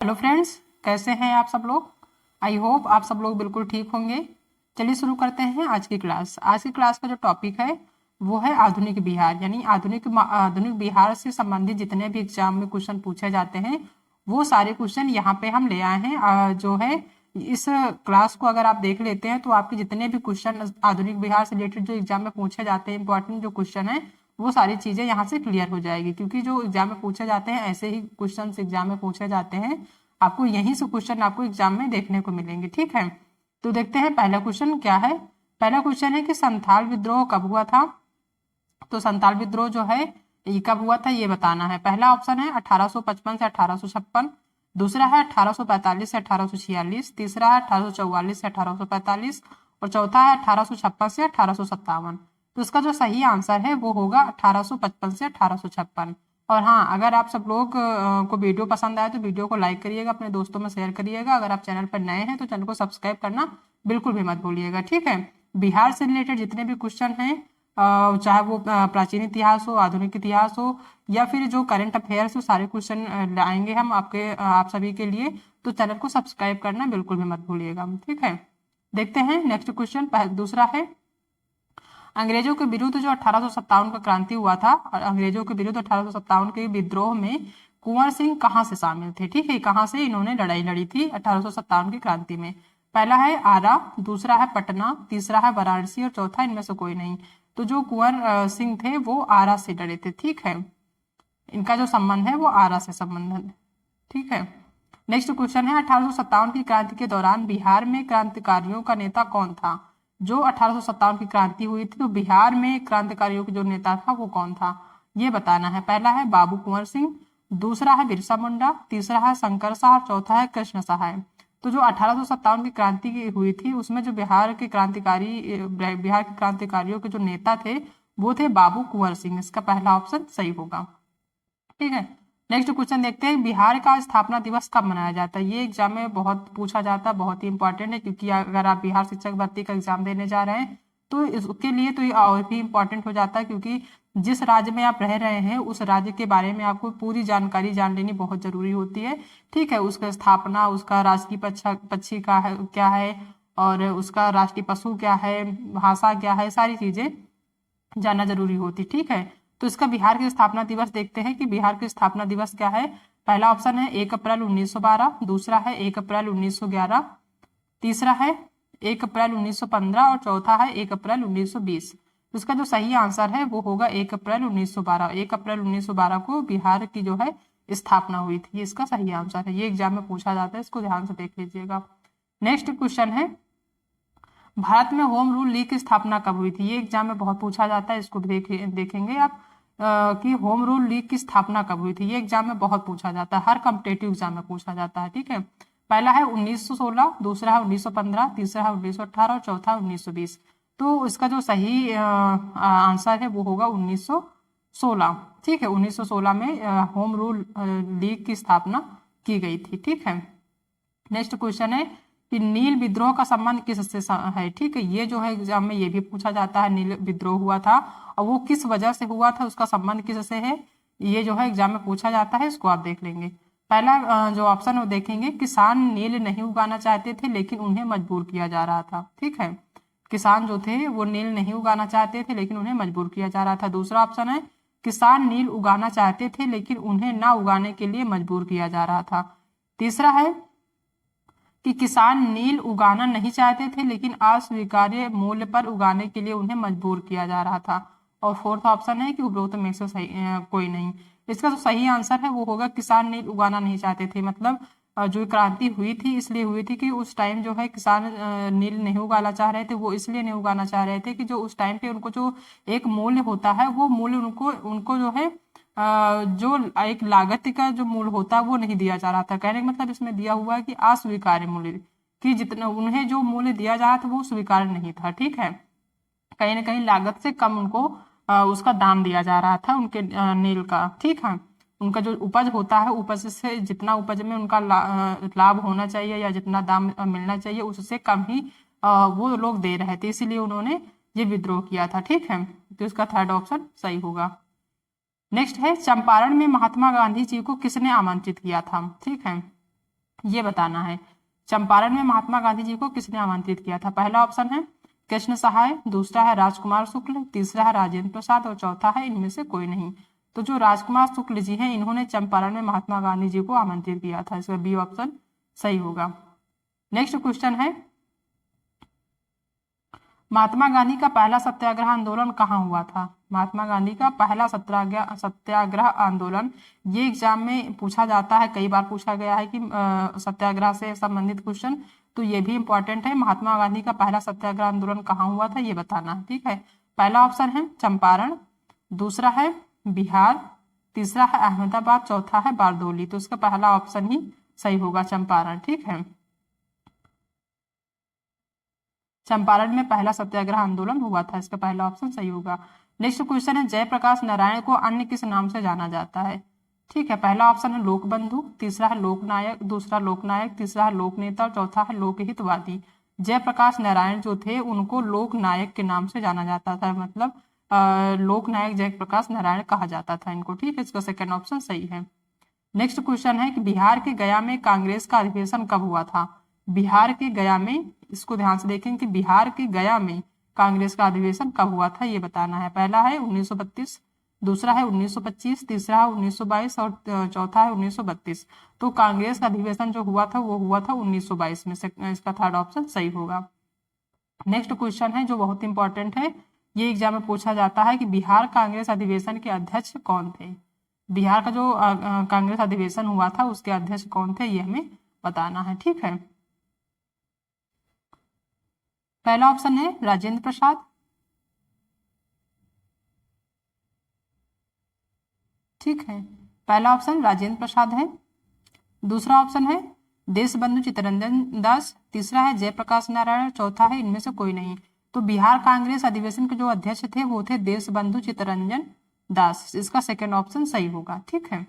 Hello friends, कैसे हैं आप सब लोग। आई होप आप सब लोग बिल्कुल ठीक होंगे। चलिए शुरू करते हैं आज की क्लास। आज की क्लास का जो टॉपिक है वो है आधुनिक बिहार, यानी आधुनिक बिहार से संबंधित जितने भी एग्जाम में क्वेश्चन पूछे जाते हैं वो सारे क्वेश्चन यहाँ पे हम ले आए हैं। जो है इस क्लास को अगर आप देख लेते हैं तो आपके जितने भी क्वेश्चन आधुनिक बिहार से रिलेटेड जो एग्जाम में पूछे जाते हैं, इंपॉर्टेंट जो क्वेश्चन है वो सारी चीजें यहाँ से क्लियर हो जाएगी, क्योंकि जो एग्जाम में पूछे जाते हैं ऐसे ही क्वेश्चन एग्जाम में पूछे जाते हैं। आपको यहीं से क्वेश्चन आपको एग्जाम में देखने को मिलेंगे। ठीक है, तो देखते हैं पहला क्वेश्चन क्या है। पहला क्वेश्चन है कि संथाल विद्रोह कब हुआ था। तो संथाल विद्रोह जो है ये कब हुआ था ये बताना है। पहला ऑप्शन है 1855 से 1856, दूसरा है 1845 से 1846, तीसरा है 1844 से 1845 और चौथा है 1856 से 1857। तो इसका जो सही आंसर है वो होगा 1855 से 1856। और हाँ, अगर आप सब लोग को वीडियो पसंद आए तो वीडियो को लाइक करिएगा, अपने दोस्तों में शेयर करिएगा। अगर आप चैनल पर नए हैं तो चैनल को सब्सक्राइब करना बिल्कुल भी मत भूलिएगा। ठीक है, बिहार से रिलेटेड जितने भी क्वेश्चन हैं, चाहे वो प्राचीन इतिहास हो, आधुनिक इतिहास हो या फिर जो करंट अफेयर्स हो, सारे क्वेश्चन लाएंगे हम आप सभी के लिए। तो चैनल को सब्सक्राइब करना बिल्कुल भी मत भूलिएगा। ठीक है, देखते हैं नेक्स्ट क्वेश्चन। दूसरा है अंग्रेजों के विरुद्ध जो 1857 का क्रांति हुआ था, और अंग्रेजों के विरुद्ध 1857 के विद्रोह में कुंवर सिंह कहाँ से शामिल थे। ठीक है, कहाँ से इन्होंने लड़ाई लड़ी थी 1857 की क्रांति में। पहला है आरा, दूसरा है पटना, तीसरा है वाराणसी और चौथा इनमें से कोई नहीं। तो जो कुंवर सिंह थे वो आरा से लड़े थे। ठीक है, इनका जो संबंध है वो आरा से संबंध है। ठीक है, नेक्स्ट क्वेश्चन है 1857 की क्रांति के दौरान बिहार में क्रांतिकारियों का नेता कौन था। जो 1857 की क्रांति हुई थी तो बिहार में क्रांतिकारियों के जो नेता था वो कौन था ये बताना है। पहला है बाबू कुंवर सिंह, दूसरा है बिरसा मुंडा, तीसरा है शंकर शाह, चौथा है कृष्ण सहाय। तो जो 1857 की क्रांति की हुई थी उसमें जो बिहार के क्रांतिकारियों के जो नेता थे वो थे बाबू कुंवर सिंह। इसका पहला ऑप्शन सही होगा। ठीक है, नेक्स्ट क्वेश्चन देखते हैं बिहार का स्थापना दिवस कब मनाया जाता है। ये एग्जाम में बहुत पूछा जाता है, बहुत ही इंपॉर्टेंट है, क्योंकि अगर आप बिहार शिक्षक भर्ती का एग्जाम देने जा रहे हैं तो इसके लिए तो ये और भी इम्पोर्टेंट हो जाता है, क्योंकि जिस राज्य में आप रह रहे हैं उस राज्य के बारे में आपको पूरी जानकारी जान लेनी बहुत जरूरी होती है। ठीक है, उसका स्थापना, उसका राष्ट्रीय पक्षी का है क्या है, और उसका राष्ट्रीय पशु क्या है, भाषा क्या है, सारी चीजें जानना जरूरी होती। ठीक है, तो इसका बिहार की स्थापना दिवस देखते हैं कि बिहार की स्थापना दिवस क्या है। पहला ऑप्शन है 1 अप्रैल 1912, दूसरा है 1 अप्रैल 1911, तीसरा है 1 अप्रैल 1915 और चौथा है 1 अप्रैल 1920। तो इसका जो सही आंसर है वो होगा 1 अप्रैल 1912। 1 अप्रैल 1912 को बिहार की जो है स्थापना हुई थी, ये इसका सही आंसर है। ये एग्जाम में पूछा जाता है, इसको ध्यान से देख लीजिएगा। नेक्स्ट क्वेश्चन है भारत में होम रूल लीग की स्थापना कब हुई थी। ये एग्जाम में बहुत पूछा जाता है, इसको देखेंगे आप कि होम रूल लीग की स्थापना कब हुई थी। ये एग्जाम में बहुत पूछा जाता है, हर कॉम्पिटेटिव एग्जाम में पूछा जाता है। ठीक है, पहला है 1916, दूसरा है 1915, तीसरा है 1918 और चौथा 1920। तो इसका जो सही आंसर है वो होगा 1916। ठीक है, 1916 में होम रूल लीग की स्थापना की गई थी। ठीक है, नेक्स्ट क्वेश्चन है कि नील विद्रोह का संबंध किससे है। ठीक है, ये जो है एग्जाम में ये भी पूछा जाता है, नील विद्रोह हुआ था और वो किस वजह से हुआ था, उसका संबंध किससे है, ये जो है एग्जाम में पूछा जाता है, इसको आप देख लेंगे। पहला जो ऑप्शन वो देखेंगे, किसान नील नहीं उगाना चाहते थे लेकिन उन्हें मजबूर किया जा रहा था। ठीक है, किसान जो थे वो नील नहीं उगाना चाहते थे लेकिन उन्हें मजबूर किया जा रहा था। दूसरा ऑप्शन है किसान नील उगाना चाहते थे लेकिन उन्हें ना उगाने के लिए मजबूर किया जा रहा था। तीसरा है कि किसान नील उगाना नहीं चाहते थे लेकिन अस्वीकार्य मूल्य पर उगाने के लिए उन्हें मजबूर किया जा रहा था। और फोर्थ ऑप्शन है कि उपरोक्त में से सही कोई नहीं। इसका जो सही आंसर है वो होगा किसान नील उगाना नहीं चाहते थे। मतलब जो क्रांति हुई थी इसलिए हुई थी कि उस टाइम जो है किसान नील नहीं उगाना चाह रहे थे। वो इसलिए नहीं उगाना चाह रहे थे कि जो उस टाइम पे उनको जो एक मूल्य होता है वो मूल्य उनको उनको जो है जो एक लागत का जो मूल्य होता है वो नहीं दिया जा रहा था। कहने का मतलब इसमें दिया हुआ है कि अस्वीकार्य मूल्य, कि जितना उन्हें जो मूल्य दिया जा रहा था वो स्वीकार्य नहीं था। ठीक है, कहीं ना कहीं लागत से कम उनको उसका दाम दिया जा रहा था उनके नील का। ठीक है, उनका जो उपज होता है उपज से जितना उपज में उनका लाभ होना चाहिए या जितना दाम मिलना चाहिए उससे कम ही वो लोग दे रहे थे, इसीलिए उन्होंने ये विद्रोह किया था। ठीक है, तो इसका थर्ड ऑप्शन सही होगा। नेक्स्ट है चंपारण में महात्मा गांधी जी को किसने आमंत्रित किया था। ठीक है, ये बताना है। चंपारण में महात्मा गांधी जी को किसने आमंत्रित किया था? पहला ऑप्शन है कृष्ण सहाय, दूसरा है राजकुमार शुक्ल, तीसरा है राजेंद्र प्रसाद और चौथा है इनमें से कोई नहीं। तो जो राजकुमार शुक्ल जी हैं इन्होंने चंपारण में महात्मा गांधी जी को आमंत्रित किया था, इसका बी ऑप्शन सही होगा। नेक्स्ट क्वेश्चन है महात्मा गांधी का पहला सत्याग्रह आंदोलन कहाँ हुआ था? महात्मा गांधी का पहला सत्याग्रह आंदोलन, ये एग्जाम में पूछा जाता है, कई बार पूछा गया है कि सत्याग्रह से संबंधित क्वेश्चन, तो ये भी इंपॉर्टेंट है। महात्मा गांधी का पहला सत्याग्रह आंदोलन कहाँ हुआ था ये बताना है, ठीक है। पहला ऑप्शन है चंपारण, दूसरा है बिहार, तीसरा है अहमदाबाद, चौथा है बारदौली। तो इसका पहला ऑप्शन ही सही होगा, चंपारण, ठीक है। चंपारण में पहला सत्याग्रह आंदोलन हुआ था, इसका पहला ऑप्शन सही होगा। नेक्स्ट क्वेश्चन है जयप्रकाश नारायण को अन्य किस नाम से जाना जाता है? ठीक है, पहला ऑप्शन है लोकबंधु, तीसरा है लोकनायक, दूसरा लोकनायक, तीसरा है लोकनेता और चौथा है लोकहितवादी। जयप्रकाश नारायण जो थे उनको लोकनायक के नाम से जाना जाता था, मतलब लोकनायक जयप्रकाश नारायण कहा जाता था इनको, ठीक है। इसका सेकंड ऑप्शन सही है। नेक्स्ट क्वेश्चन है कि बिहार के गया में कांग्रेस का अधिवेशन कब हुआ था? बिहार के गया में, इसको ध्यान से देखें कि बिहार के गया में कांग्रेस का अधिवेशन कब हुआ था ये बताना है। पहला है 1932, दूसरा है 1925, तीसरा है 1922 और चौथा है 1932। तो कांग्रेस का अधिवेशन जो हुआ था वो हुआ था 1922 में से, इसका थर्ड ऑप्शन सही होगा। नेक्स्ट क्वेश्चन है जो बहुत इंपॉर्टेंट है, ये एग्जाम में पूछा जाता है कि बिहार कांग्रेस अधिवेशन के अध्यक्ष कौन थे? बिहार का जो कांग्रेस अधिवेशन हुआ था उसके अध्यक्ष कौन थे ये हमें बताना है, ठीक है। पहला ऑप्शन है राजेंद्र प्रसाद, ठीक है, पहला ऑप्शन राजेंद्र प्रसाद है। दूसरा ऑप्शन है देशबंधु चित्तरंजन दास, तीसरा है जयप्रकाश नारायण, चौथा है इनमें से कोई नहीं। तो बिहार कांग्रेस अधिवेशन के जो अध्यक्ष थे वो थे देशबंधु चित्तरंजन दास, इसका सेकेंड ऑप्शन सही होगा, ठीक है।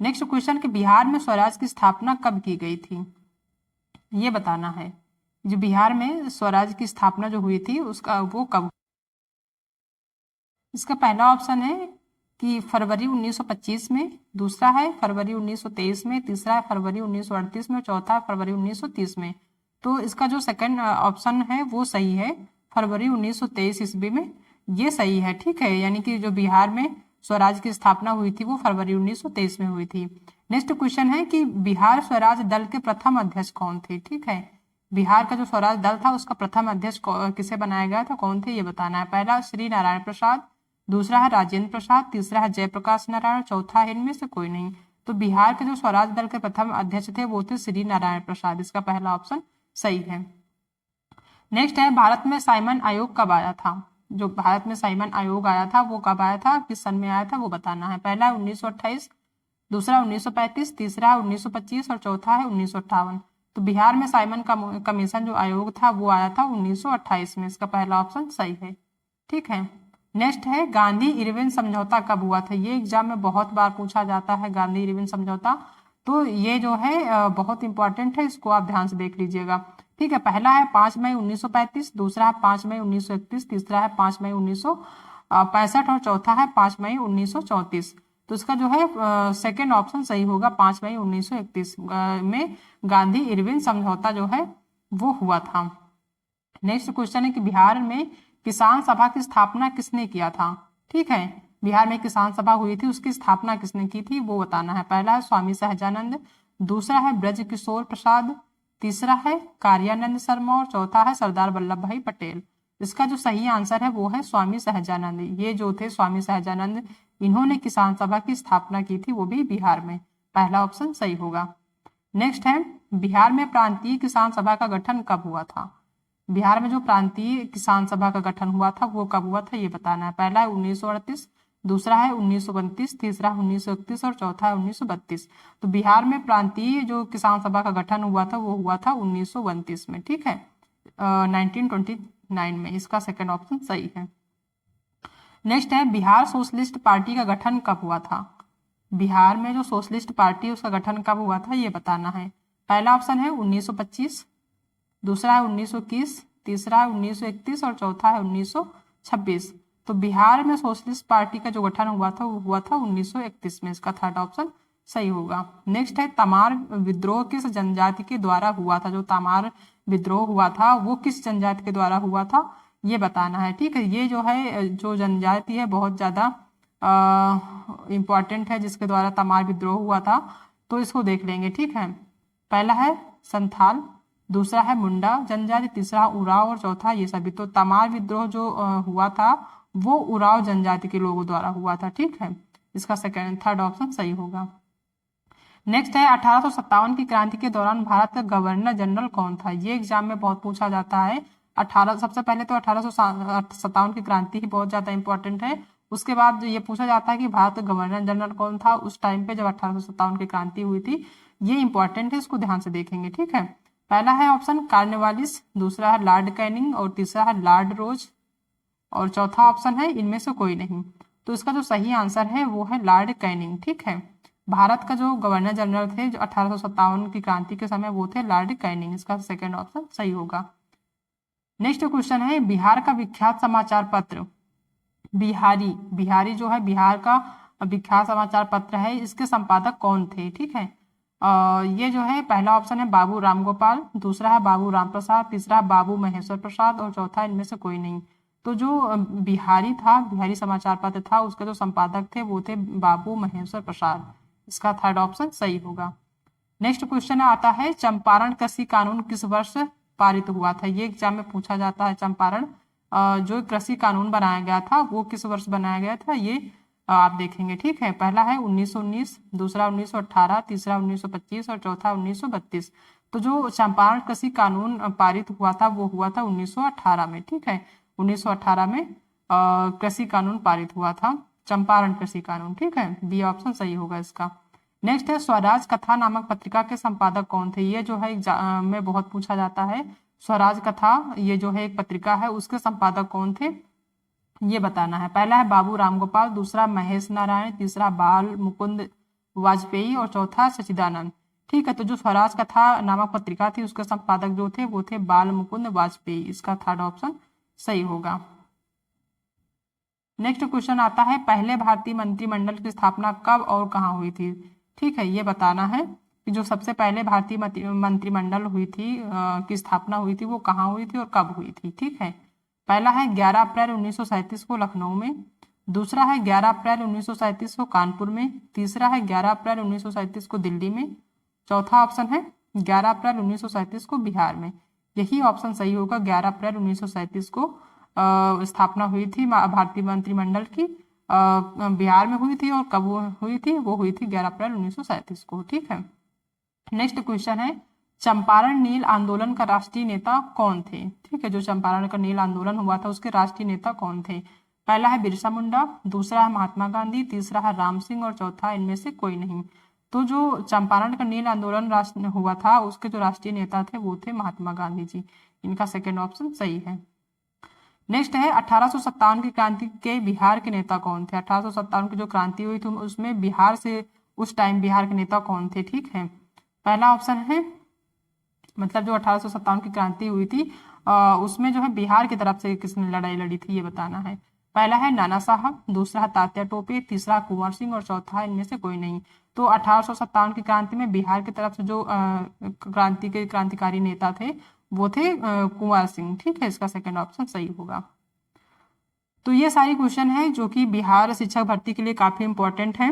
नेक्स्ट क्वेश्चन कि बिहार में स्वराज की स्थापना कब की गई थी ये बताना है। जो बिहार में स्वराज की स्थापना जो हुई थी उसका वो कब? इसका पहला ऑप्शन है कि फरवरी 1925 में, दूसरा है फरवरी 1923 में, तीसरा है फरवरी 1938 में, चौथा है फरवरी 1930 में। तो इसका जो सेकंड ऑप्शन है वो सही है, फरवरी 1923 ईस्वी में, ये सही है, ठीक है। यानी कि जो बिहार में स्वराज की स्थापना हुई थी वो फरवरी 1923 में हुई थी। नेक्स्ट क्वेश्चन है कि बिहार स्वराज दल के प्रथम अध्यक्ष कौन थे? ठीक है, बिहार का जो स्वराज दल था उसका प्रथम अध्यक्ष किसे बनाया गया था, कौन थे ये बताना है। पहला श्री नारायण प्रसाद, दूसरा है राजेंद्र प्रसाद, तीसरा है जयप्रकाश नारायण, चौथा है इनमें से कोई नहीं। तो बिहार के जो स्वराज दल के प्रथम अध्यक्ष थे वो थे श्री नारायण प्रसाद, इसका पहला ऑप्शन सही है। नेक्स्ट है भारत में साइमन आयोग कब आया था? जो भारत में साइमन आयोग आया था वो कब आया था, किस सन में आया था वो बताना है। पहला है 1928, दूसरा 1935, तीसरा है 1925 और चौथा है 1958। तो बिहार में साइमन का कमीशन जो आयोग था वो आया था 1928 में, इसका पहला ऑप्शन सही है, ठीक है। नेक्स्ट है गांधी इरविन समझौता कब हुआ था? ये एग्जाम में बहुत बार पूछा जाता है गांधी इरविन समझौता, तो ये जो है बहुत इंपॉर्टेंट है, इसको आप ध्यान से देख लीजिएगा, ठीक है। पहला है 5 मई 1935, दूसरा है 5 मई 1931, तीसरा है 5 मई 1965 और चौथा है 5 मई 1934। तो इसका जो है सेकेंड ऑप्शन सही होगा, 5 मई 1931 में गांधी इरविन समझौता जो है वो हुआ था। नेक्स्ट क्वेश्चन है कि बिहार में किसान सभा की स्थापना किसने किया था? ठीक है, बिहार में किसान सभा हुई थी उसकी स्थापना किसने की थी वो बताना है। पहला है स्वामी सहजानंद, दूसरा है ब्रज किशोर प्रसाद, तीसरा है कार्यानंद शर्मा और चौथा है सरदार वल्लभ भाई पटेल। इसका जो सही आंसर है वो है स्वामी सहजानंद। ये जो थे स्वामी सहजानंद, इन्होंने किसान सभा की स्थापना की थी, वो भी बिहार में, पहला ऑप्शन सही होगा। नेक्स्ट है बिहार में प्रांतीय किसान सभा का गठन कब हुआ था? बिहार में जो प्रांतीय किसान सभा का गठन हुआ था वो कब हुआ था ये बताना है। पहला है 1938, दूसरा है 1932, तीसरा 1931 और चौथा है 1932। तो बिहार में प्रांतीय जो किसान सभा का गठन हुआ था वो हुआ था 1932 में, ठीक है, 1929 में, इसका सेकंड ऑप्शन सही है। नेक्स्ट है बिहार सोशलिस्ट पार्टी का गठन कब हुआ था? बिहार में जो सोशलिस्ट पार्टी उसका गठन कब हुआ था ये बताना है। पहला ऑप्शन है 1925, दूसरा है 1921, तीसरा है 1931 और चौथा है 1926। तो बिहार में सोशलिस्ट पार्टी का जो गठन हुआ था वो हुआ था 1931 में, इसका थर्ड ऑप्शन सही होगा। नेक्स्ट है तमार विद्रोह किस जनजाति के द्वारा हुआ था। जो तमार विद्रोह हुआ था वो किस जनजाति के द्वारा हुआ था, ये बताना है। ठीक है, ये जो है जो जनजाति है बहुत ज्यादा इम्पॉर्टेंट है जिसके द्वारा तमार विद्रोह हुआ था, तो इसको देख लेंगे। ठीक है, पहला है संथाल, दूसरा है मुंडा जनजाति, तीसरा उराव और चौथा ये सभी। तो तमार विद्रोह जो हुआ था वो उराव जनजाति के लोगों द्वारा हुआ था। ठीक है, इसका थर्ड ऑप्शन सही होगा। नेक्स्ट है 1857 की क्रांति के दौरान भारत का गवर्नर जनरल कौन था। ये एग्जाम में बहुत पूछा जाता है। सबसे पहले तो 1857 की क्रांति ही बहुत ज्यादा इंपॉर्टेंट है। उसके बाद ये पूछा जाता है कि भारत का गवर्नर जनरल कौन था उस टाइम पे जब 1857 की क्रांति हुई थी। ये इंपॉर्टेंट है, इसको ध्यान से देखेंगे। ठीक है, पहला है ऑप्शन कार्नवालिस, दूसरा है लॉर्ड कैनिंग और तीसरा है लॉर्ड रोज और चौथा ऑप्शन है इनमें से कोई नहीं। तो इसका जो सही आंसर है वो है लॉर्ड कैनिंग। ठीक है, भारत का जो गवर्नर जनरल थे जो 1857 की क्रांति के समय वो थे लॉर्ड कैनिंग। इसका सेकंड ऑप्शन सही होगा। नेक्स्ट क्वेश्चन है बिहार का विख्यात समाचार पत्र बिहारी। बिहारी जो है बिहार का विख्यात समाचार पत्र है, इसके संपादक कौन थे। ठीक है, ये जो है पहला ऑप्शन है बाबू रामगोपाल, दूसरा है बाबू राम प्रसाद, तीसरा है बाबू महेश्वर प्रसाद और चौथा इनमें से कोई नहीं। तो जो बिहारी था, बिहारी समाचार पत्र था, उसके जो संपादक थे वो थे बाबू महेश्वर प्रसाद। इसका थर्ड ऑप्शन सही होगा। नेक्स्ट क्वेश्चन आता है चंपारण कृषि कानून किस वर्ष पारित हुआ था। ये एग्जाम में पूछा जाता है। चंपारण जो कृषि कानून बनाया गया था वो किस वर्ष बनाया गया था, ये आप देखेंगे। ठीक है, पहला है 1919, दूसरा 1918, तीसरा 1925 और चौथा 1932। तो जो चंपारण कृषि कानून पारित हुआ था वो हुआ था 1918 में। ठीक है, 1918 में कृषि कानून पारित हुआ था, चंपारण कृषि कानून। ठीक है, बी ऑप्शन सही होगा इसका। नेक्स्ट है स्वराज कथा नामक पत्रिका के संपादक कौन थे। ये जो है एग्जाम में बहुत पूछा जाता है। स्वराज कथा ये जो है एक पत्रिका है, उसके संपादक कौन थे ये बताना है। पहला है बाबू रामगोपाल, दूसरा महेश नारायण, तीसरा बाल मुकुंद वाजपेयी और चौथा सचिदानंद। ठीक है, तो जो स्वराज कथा नामक पत्रिका थी उसके संपादक जो थे वो थे बाल मुकुंद वाजपेयी। इसका थर्ड ऑप्शन सही होगा। नेक्स्ट क्वेश्चन आता है पहले भारतीय मंत्रिमंडल की स्थापना कब और कहाँ हुई थी। ठीक है, ये बताना है कि जो सबसे पहले भारतीय मंत्रिमंडल हुई थी की स्थापना हुई थी वो कहाँ हुई थी और कब हुई थी। ठीक है, पहला है 11 अप्रैल 1937 को लखनऊ में, दूसरा है 11 अप्रैल 1937 को कानपुर में, तीसरा है 11 अप्रैल 1937 को दिल्ली में, चौथा ऑप्शन है 11 अप्रैल 1937 को बिहार में। यही ऑप्शन सही होगा, 11 अप्रैल 1937 को स्थापना हुई थी भारतीय मंत्रिमंडल की, बिहार में हुई थी। और कब हुई थी, वो हुई थी 11 अप्रैल 1937 को। ठीक है, नेक्स्ट क्वेश्चन है चंपारण नील आंदोलन का राष्ट्रीय नेता कौन थे। ठीक है, जो चंपारण का नील आंदोलन हुआ था उसके राष्ट्रीय नेता कौन थे। पहला है बिरसा मुंडा, दूसरा है महात्मा गांधी, तीसरा है राम सिंह और चौथा इनमें से कोई नहीं। तो जो चंपारण का नील आंदोलन हुआ था उसके जो राष्ट्रीय नेता थे वो थे महात्मा गांधी जी। इनका सेकेंड ऑप्शन सही है। नेक्स्ट है 1857 की क्रांति के बिहार के नेता कौन थे। 1857 की जो क्रांति हुई थी उसमें बिहार से उस टाइम बिहार के नेता कौन थे। ठीक है, पहला ऑप्शन है मतलब जो 1857 की क्रांति हुई थी उसमें जो है बिहार की तरफ से किसने लड़ाई लड़ी थी ये बताना है। पहला है नाना साहब, दूसरा है तात्या टोपे, तीसरा कुंवर सिंह और चौथा इनमें से कोई नहीं। तो 1857 की क्रांति में बिहार की तरफ से जो क्रांति के क्रांतिकारी नेता थे वो थे कुंवर सिंह। ठीक है, इसका सेकंड ऑप्शन सही होगा। तो ये सारी क्वेश्चन है जो कि बिहार शिक्षक भर्ती के लिए काफी इंपॉर्टेंट है,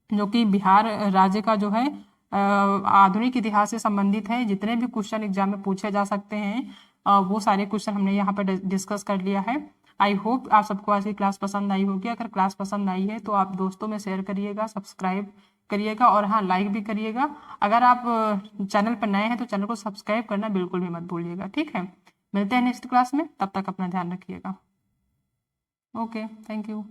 जो कि बिहार राज्य का जो है आधुनिक इतिहास से संबंधित है। जितने भी क्वेश्चन एग्जाम में पूछे जा सकते हैं वो सारे क्वेश्चन हमने यहाँ पर डिस्कस कर लिया है। आई होप आप सबको आज की क्लास पसंद आई होगी। अगर क्लास पसंद आई है तो आप दोस्तों में शेयर करिएगा, सब्सक्राइब करिएगा और हाँ लाइक भी करिएगा। अगर आप चैनल पर नए हैं तो चैनल को सब्सक्राइब करना बिल्कुल भी मत भूलिएगा। ठीक है, मिलते हैं नेक्स्ट क्लास में, तब तक अपना ध्यान रखिएगा। Okay, thank you.